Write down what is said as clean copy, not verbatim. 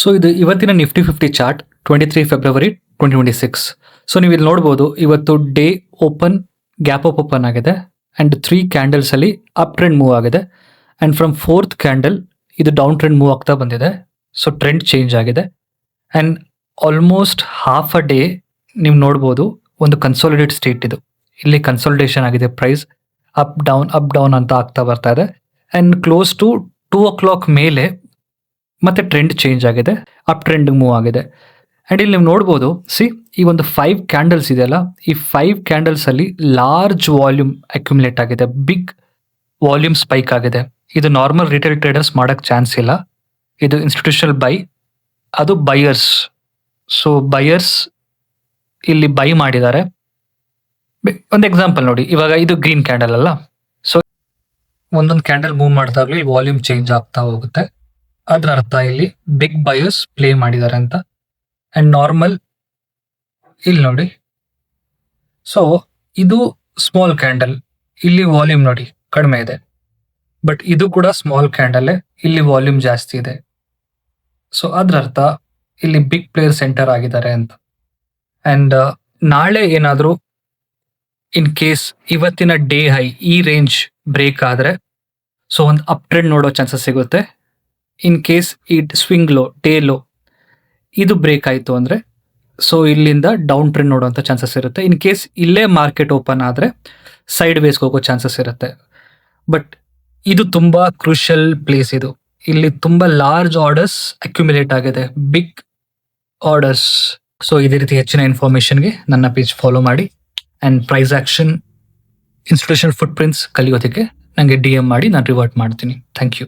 So ಇದು ಇವತ್ತಿನ Nifty 50 chart 23 February 2026. So ನೀವು ಇಲ್ಲಿ ನೋಡ್ಬೋದು, ಇವತ್ತು day open gap up open ಆಗಿದೆ ಅಂಡ್ 3 ಕ್ಯಾಂಡಲ್ಸ್ ಅಲ್ಲಿ ಅಪ್ ಟ್ರೆಂಡ್ ಮೂವ್ ಆಗಿದೆ ಅಂಡ್ ಫ್ರಮ್ 4th ಕ್ಯಾಂಡಲ್ ಇದು ಡೌನ್ ಟ್ರೆಂಡ್ ಮೂವ್ ಆಗ್ತಾ ಬಂದಿದೆ. ಸೊ ಟ್ರೆಂಡ್ ಚೇಂಜ್ ಆಗಿದೆ and almost half a day ನೀವು ನೋಡ್ಬೋದು ಒಂದು ಕನ್ಸಾಲಿಡೇಟ್ ಸ್ಟೇಟ್. ಇದು ಇಲ್ಲಿ ಕನ್ಸಾಲಿಡೇಷನ್ ಆಗಿದೆ, ಪ್ರೈಸ್ ಅಪ್ ಡೌನ್ ಅಂತ ಆಗ್ತಾ ಬರ್ತಾ ಇದೆ ಅಂಡ್ ಕ್ಲೋಸ್ ಟು 2 o'clock ಮೇಲೆ ಮತ್ತೆ ಟ್ರೆಂಡ್ ಚೇಂಜ್ ಆಗಿದೆ, ಅಪ್ ಟ್ರೆಂಡ್ ಮೂವ್ ಆಗಿದೆ. ಅಂಡ್ ಇಲ್ಲಿ ನೀವು ನೋಡ್ಬೋದು, ಈ ಒಂದು 5 ಕ್ಯಾಂಡಲ್ಸ್ ಇದೆಯಲ್ಲ, ಈ 5 ಕ್ಯಾಂಡಲ್ಸ್ ಅಲ್ಲಿ ಲಾರ್ಜ್ ವಾಲ್ಯೂಮ್ ಅಕ್ಯುಮುಲೇಟ್ ಆಗಿದೆ, ಬಿಗ್ ವಾಲ್ಯೂಮ್ ಸ್ಪೈಕ್ ಆಗಿದೆ. ಇದು ನಾರ್ಮಲ್ ರಿಟೇಲ್ ಟ್ರೇಡರ್ಸ್ ಮಾಡಕ್ ಚಾನ್ಸ್ ಇಲ್ಲ. ಇದು ಇನ್ಸ್ಟಿಟ್ಯೂಷನಲ್ ಬೈ, ಅದು ಬೈಯರ್ಸ್. ಸೊ ಬೈಯರ್ಸ್ ಇಲ್ಲಿ ಬೈ ಮಾಡಿದ್ದಾರೆ. ಒಂದು ಎಕ್ಸಾಂಪಲ್ ನೋಡಿ, ಇವಾಗ ಇದು ಗ್ರೀನ್ ಕ್ಯಾಂಡಲ್ ಅಲ್ಲ, ಸೊ ಒಂದೊಂದು ಕ್ಯಾಂಡಲ್ ಮೂವ್ ಮಾಡಿದಾಗ್ಲೂ ಈ ವಾಲ್ಯೂಮ್ ಚೇಂಜ್ ಆಗ್ತಾ ಹೋಗುತ್ತೆ. ಅದ್ರ ಅರ್ಥ ಇಲ್ಲಿ ಬಿಗ್ ಬೈಯರ್ಸ್ ಪ್ಲೇ ಮಾಡಿದ್ದಾರೆ ಅಂತ. ಅಂಡ್ ನಾರ್ಮಲ್ ಇಲ್ಲಿ ನೋಡಿ, ಸೊ ಇದು ಸ್ಮಾಲ್ ಕ್ಯಾಂಡಲ್, ಇಲ್ಲಿ ವಾಲ್ಯೂಮ್ ನೋಡಿ ಕಡಿಮೆ ಇದೆ, ಬಟ್ ಇದು ಕೂಡ ಸ್ಮಾಲ್ ಕ್ಯಾಂಡಲ್, ಇಲ್ಲಿ ವಾಲ್ಯೂಮ್ ಜಾಸ್ತಿ ಇದೆ. ಸೊ ಅದ್ರ ಅರ್ಥ ಇಲ್ಲಿ ಬಿಗ್ ಪ್ಲೇಯರ್ಸ್ ಎಂಟರ್ ಆಗಿದ್ದಾರೆ ಅಂತ. ಅಂಡ್ ನಾಳೆ ಏನಾದರೂ ಇನ್ ಕೇಸ್ ಇವತ್ತಿನ ಡೇ ಹೈ ಈ ರೇಂಜ್ ಬ್ರೇಕ್ ಆದ್ರೆ ಸೊ ಒಂದು ಅಪ್ ಟ್ರೆಂಡ್ ನೋಡೋ ಚಾನ್ಸಸ್ ಸಿಗುತ್ತೆ. ಇನ್ ಕೇಸ್ ಈ ಸ್ವಿಂಗ್ ಲೋ, ಡೇ ಲೋ ಇದು ಬ್ರೇಕ್ ಆಯಿತು ಅಂದರೆ ಸೊ ಇಲ್ಲಿಂದ ಡೌನ್ ಟ್ರೆಂಡ್ ನೋಡುವಂಥ ಚಾನ್ಸಸ್ ಇರುತ್ತೆ. ಇನ್ ಕೇಸ್ ಇಲ್ಲೇ ಮಾರ್ಕೆಟ್ ಓಪನ್ ಆದರೆ ಸೈಡ್ ವೇಸ್ಗೆ ಹೋಗೋ ಚಾನ್ಸಸ್ ಇರುತ್ತೆ. ಬಟ್ ಇದು ತುಂಬ ಕ್ರೂಷಿಯಲ್ ಪ್ಲೇಸ್. ಇದು ಇಲ್ಲಿ ತುಂಬ ಲಾರ್ಜ್ ಆರ್ಡರ್ಸ್ ಅಕ್ಯುಮುಲೇಟ್ ಆಗಿದೆ, ಬಿಗ್ ಆರ್ಡರ್ಸ್. ಸೊ ಇದೇ ರೀತಿ ಹೆಚ್ಚಿನ ಇನ್ಫಾರ್ಮೇಷನ್ಗೆ ನನ್ನ ಪೇಜ್ ಫಾಲೋ ಮಾಡಿ and price action, institutional footprints ಕಲಿಯೋದಕ್ಕೆ ನನಗೆ DM ಮಾಡಿ ನಾನು ರಿವರ್ಟ್ ಮಾಡ್ತೀನಿ. Thank you.